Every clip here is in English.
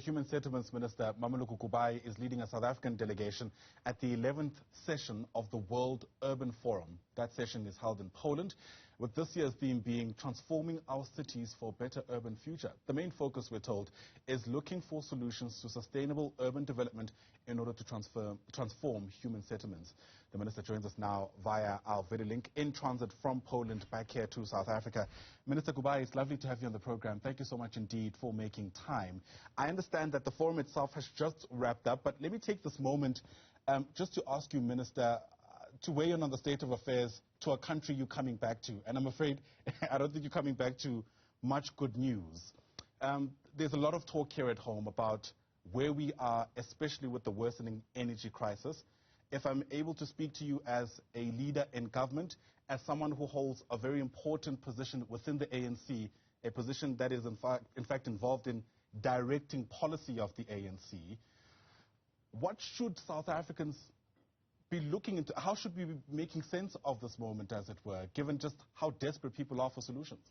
Human Settlements Minister Mmamoloko Kubayi is leading a South African delegation at the 11th session of the World Urban Forum. That session is held in Poland, with this year's theme being Transforming Our Cities for a Better Urban Future. The main focus, we're told, is looking for solutions to sustainable urban development in order to transform human settlements. The Minister joins us now via our video link in transit from Poland back here to South Africa. Minister Kubayi, it's lovely to have you on the program. Thank you so much indeed for making time. I understand that the forum itself has just wrapped up, but let me take this moment just to ask you, Minister, to weigh in on the state of affairs to a country you're coming back to. And I'm afraid I don't think you're coming back to much good news. There's a lot of talk here at home about where we are, especially with the worsening energy crisis. If I'm able to speak to you as a leader in government, as someone who holds a very important position within the ANC, a position that is in fact involved in directing policy of the ANC, what should South Africans be looking into? How should we be making sense of this moment, as it were, given just how desperate people are for solutions?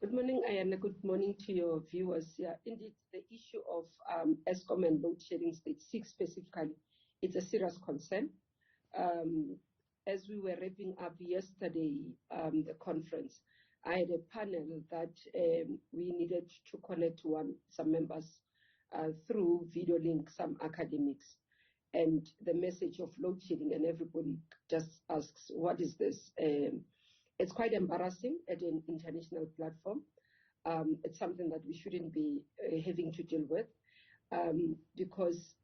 Good morning, Ayana. Good morning to your viewers. Yeah, indeed, the issue of Eskom and load shedding stage 6 specifically, it's a serious concern. As we were wrapping up yesterday, the conference, I had a panel that we needed to connect to some members through video link, some academics, and the message of load shedding, and everybody just asks, what is this? It's quite embarrassing at an international platform. It's something that we shouldn't be having to deal with, because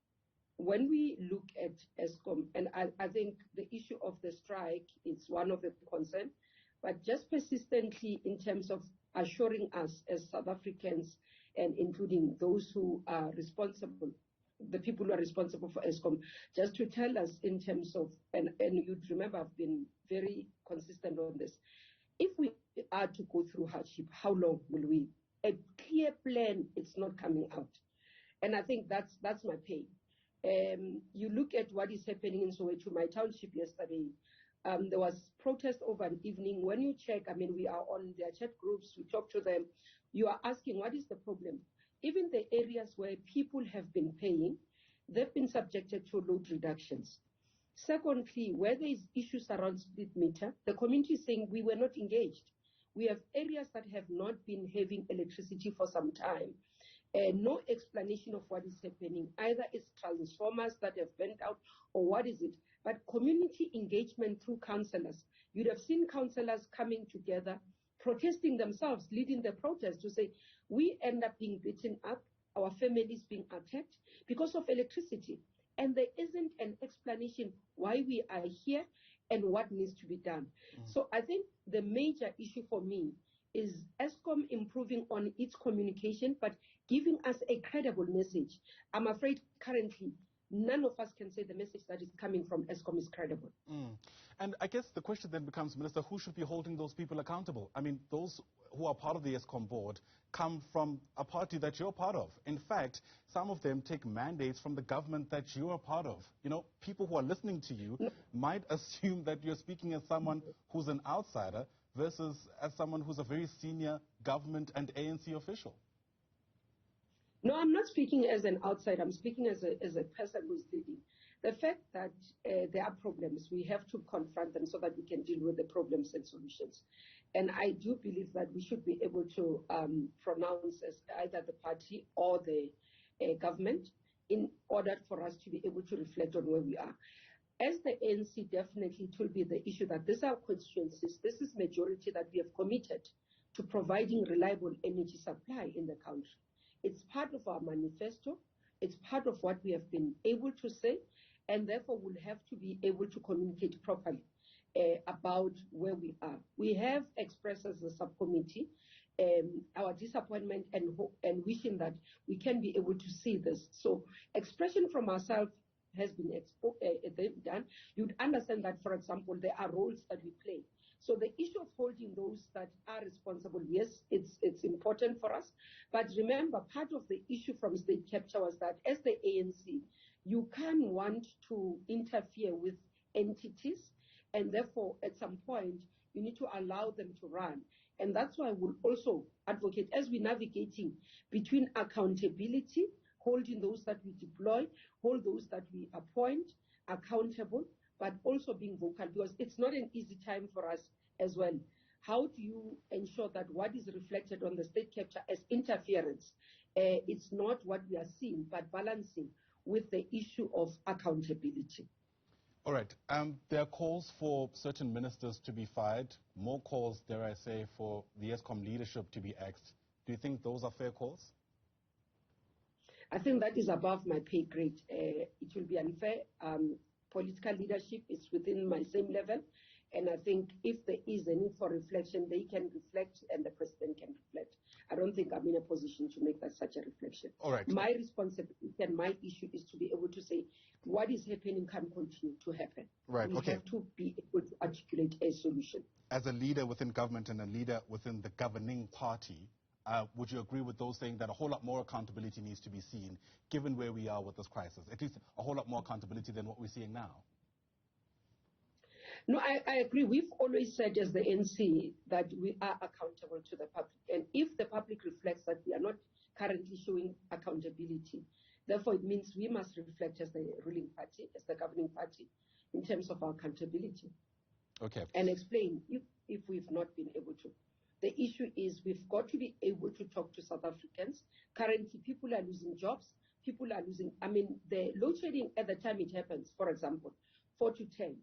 when we look at Eskom, and I think the issue of the strike is one of the concerns, but just persistently in terms of assuring us as South Africans, and including those who are responsible, the people who are responsible for Eskom, just to tell us in terms of, and you'd remember I've been very consistent on this, if we are to go through hardship, how long will we? A clear plan, it's not coming out. And I think that's my pain. You look at what is happening in Soweto, my township yesterday, there was protest over an evening. When you check, I mean, we are on their chat groups, we talk to them, you are asking, what is the problem? Even the areas where people have been paying, they've been subjected to load reductions. Secondly, where there is issues around split meter, the community is saying we were not engaged. We have areas that have not been having electricity for some time. No explanation of what is happening. Either it's transformers that have bent out, or what is it? But community engagement through councillors. You'd have seen councillors coming together, protesting themselves, leading the protest to say, we end up being beaten up, our families being attacked because of electricity. And there isn't an explanation why we are here and what needs to be done. So I think the major issue for me is Eskom improving on its communication, but giving us a credible message. I'm afraid currently none of us can say the message that is coming from Eskom is credible. And I guess the question then becomes, Minister, who should be holding those people accountable? I mean, those who are part of the Eskom board come from a party that you're part of. In fact, some of them take mandates from the government that you are part of. You know, people who are listening to you might assume that you're speaking as someone who's an outsider versus as someone who's a very senior government and ANC official. No, I'm not speaking as an outsider. I'm speaking as a person who's leading. The fact that there are problems, we have to confront them so that we can deal with the problems and solutions. And I do believe that we should be able to pronounce as either the party or the government in order for us to be able to reflect on where we are. As the ANC, definitely it will be the issue that these are constituencies, this is majority that we have committed to providing reliable energy supply in the country. It's part of our manifesto. It's part of what we have been able to say, and therefore we'll have to be able to communicate properly about where we are. We have expressed as a subcommittee our disappointment and wishing that we can be able to see this. So expression from ourselves has been done. You'd understand that, for example, there are roles that we play. So the issue of holding those that are responsible, yes, it's important for us. But remember, part of the issue from state capture was that as the ANC, you can't want to interfere with entities, and therefore at some point you need to allow them to run. And that's why we'll also advocate, as we're navigating between accountability, holding those that we deploy, hold those that we appoint accountable, but also being vocal, because it's not an easy time for us as well. How do you ensure that what is reflected on the state capture as interference, it's not what we are seeing, but balancing with the issue of accountability? All right. There are calls for certain ministers to be fired, more calls, dare I say, for the Eskom leadership to be axed. Do you think those are fair calls? I think that is above my pay grade. It will be unfair. Political leadership is within my same level. And I think if there is a need for reflection, they can reflect and the president can reflect. I don't think I'm in a position to make that such a reflection. All right. My responsibility and my issue is to be able to say what is happening can continue to happen. Right. We have to be able to articulate a solution. As a leader within government and a leader within the governing party, would you agree with those saying that a whole lot more accountability needs to be seen, given where we are with this crisis? At least a whole lot more accountability than what we're seeing now. No, I agree. We've always said as the NC that we are accountable to the public. And if the public reflects that we are not currently showing accountability, therefore it means we must reflect as the ruling party, as the governing party, in terms of our accountability. Okay. And explain if we've not been able to. The issue is we've got to be able to talk to South Africans. Currently, people are losing jobs. People are losing, the load shedding at the time it happens, for example, 4 to 10.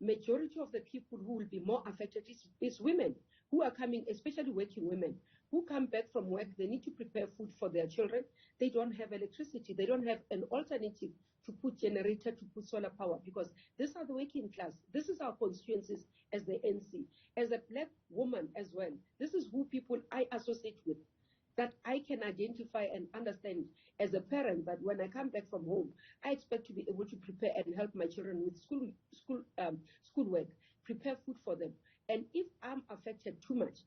Majority of the people who will be more affected is women who are coming, especially working women, who come back from work. They need to prepare food for their children. They don't have electricity. They don't have an alternative to put generator, to put solar power, because these are the working class. This is our constituencies as the NC. As a black woman as well, this is who people I associate with, that I can identify and understand as a parent, that when I come back from home, I expect to be able to prepare and help my children with schoolwork, prepare food for them. And if I'm affected too much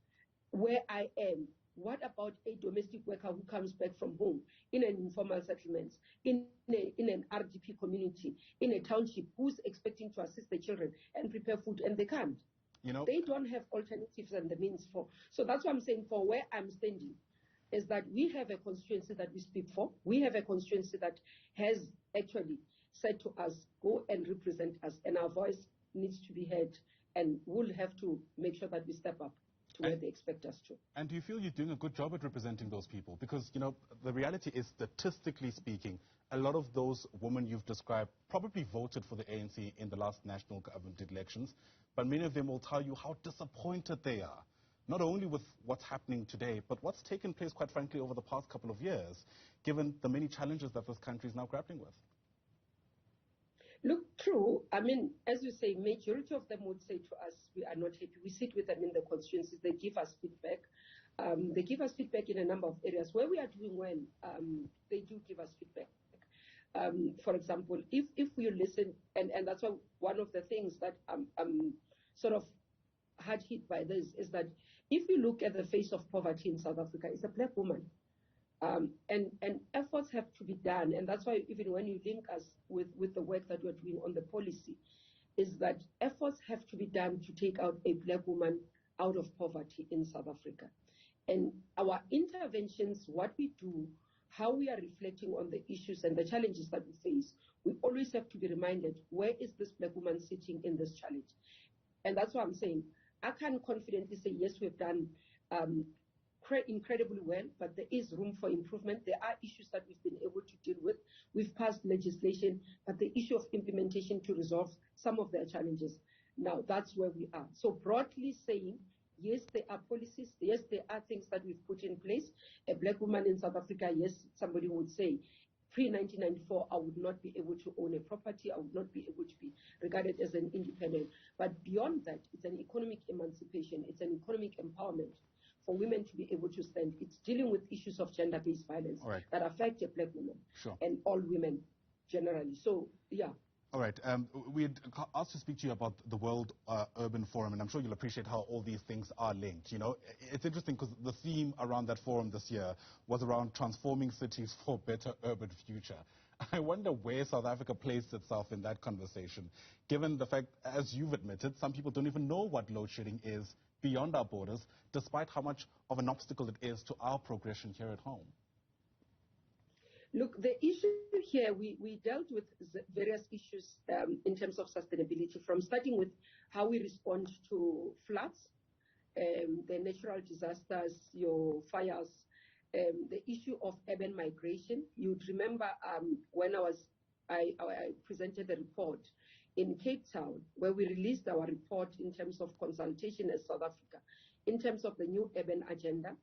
where I am, what about a domestic worker who comes back from home in an informal settlement, in an RDP community, in a township, who's expecting to assist the children and prepare food, and they can't? They don't have alternatives and the means for. So that's what I'm saying, for where I'm standing, is that we have a constituency that we speak for. We have a constituency that has actually said to us, go and represent us, and our voice needs to be heard, and we'll have to make sure that we step up to where they expect us to. And do you feel you're doing a good job at representing those people? Because, the reality is, statistically speaking, a lot of those women you've described probably voted for the ANC in the last national government elections, but many of them will tell you how disappointed they are, not only with what's happening today, but what's taken place, quite frankly, over the past couple of years, given the many challenges that this country is now grappling with. Look, true. As you say, majority of them would say to us, we are not happy. We sit with them in the constituencies. They give us feedback. They give us feedback in a number of areas. Where we are doing well, they do give us feedback. For example, if we listen, and that's why one of the things that I'm sort of hard hit by this is that if you look at the face of poverty in South Africa, it's a black woman. And efforts have to be done, and that's why even when you link us with the work that we're doing on the policy, is that efforts have to be done to take out a black woman out of poverty in South Africa. And our interventions, what we do, how we are reflecting on the issues and the challenges that we face, we always have to be reminded, where is this black woman sitting in this challenge? And that's why I'm saying, I can confidently say, yes, we've done incredibly well, but there is room for improvement. There are issues that we've been able to deal with. We've passed legislation, but the issue of implementation to resolve some of their challenges. Now, that's where we are. So broadly saying, yes, there are policies. Yes, there are things that we've put in place. A black woman in South Africa, yes, somebody would say, pre-1994, I would not be able to own a property. I would not be able to be regarded as an independent. But beyond that, it's an economic emancipation. It's an economic empowerment for women to be able to stand. It's dealing with issues of gender-based violence that affect a black woman and all women generally. So, yeah. All right. We had asked to speak to you about the World Urban Forum, and I'm sure you'll appreciate how all these things are linked. It's interesting because the theme around that forum this year was around transforming cities for a better urban future. I wonder where South Africa placed itself in that conversation, given the fact, as you've admitted, some people don't even know what load shedding is beyond our borders, despite how much of an obstacle it is to our progression here at home? Look, the issue here, we dealt with various issues in terms of sustainability, from starting with how we respond to floods, the natural disasters, your fires, the issue of urban migration. You'd remember when I presented the report in Cape Town, where we released our report in terms of consultation as South Africa, in terms of the new urban agenda,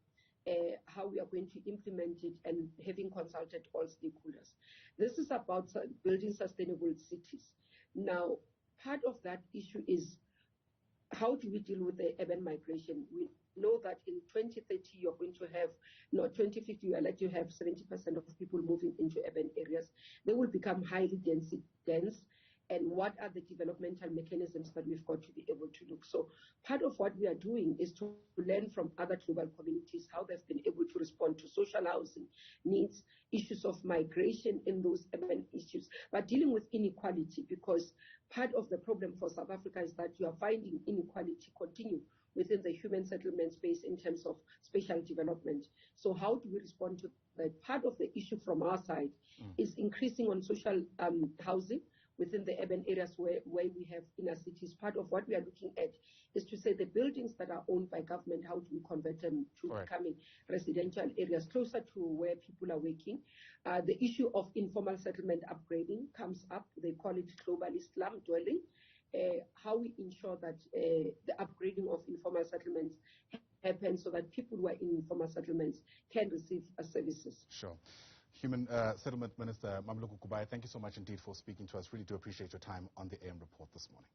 how we are going to implement it, and having consulted all stakeholders. This is about building sustainable cities. Now, part of that issue is, how do we deal with the urban migration? We know that in 2030, you're going to have, 2050, you are likely to have 70% of people moving into urban areas. They will become highly dense. And what are the developmental mechanisms that we've got to be able to look? So part of what we are doing is to learn from other global communities how they've been able to respond to social housing needs, issues of migration in those urban issues, but dealing with inequality, because part of the problem for South Africa is that you are finding inequality continue within the human settlement space in terms of spatial development. So how do we respond to that? Part of the issue from our side is increasing on social housing within the urban areas where we have inner cities. Part of what we are looking at is to say the buildings that are owned by government, how do we convert them to becoming residential areas closer to where people are working? The issue of informal settlement upgrading comes up. They call it globally slum dwelling. How we ensure that the upgrading of informal settlements happens so that people who are in informal settlements can receive services. Sure. Human Settlement Minister Mmamoloko Kubayi, thank you so much indeed for speaking to us. Really do appreciate your time on the AM report this morning.